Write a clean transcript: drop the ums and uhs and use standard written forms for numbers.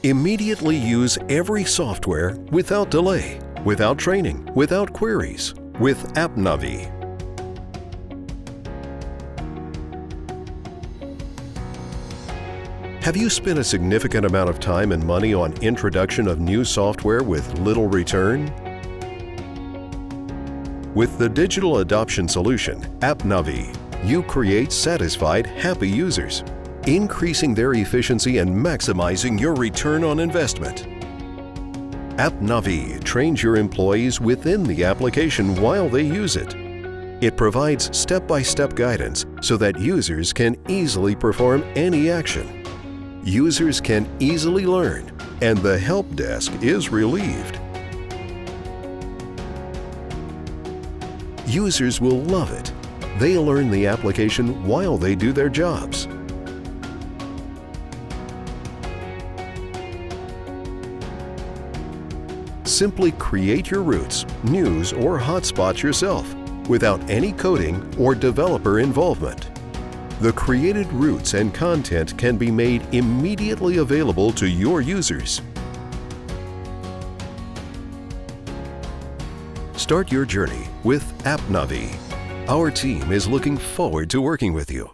Immediately use every software without delay, without training, without queries, with AppNavi. Have you spent a significant amount of time and money on introduction of new software with little return? With the digital adoption solution, AppNavi, you create satisfied, happy users, increasing their efficiency and maximizing your return on investment. AppNavi trains your employees within the application while they use it. It provides step-by-step guidance so that users can easily perform any action. Users can easily learn, and the help desk is relieved. Users will love it. They learn the application while they do their jobs. Simply create your routes, news, or hotspots yourself without any coding or developer involvement. The created routes and content can be made immediately available to your users. Start your journey with AppNavi. Our team is looking forward to working with you.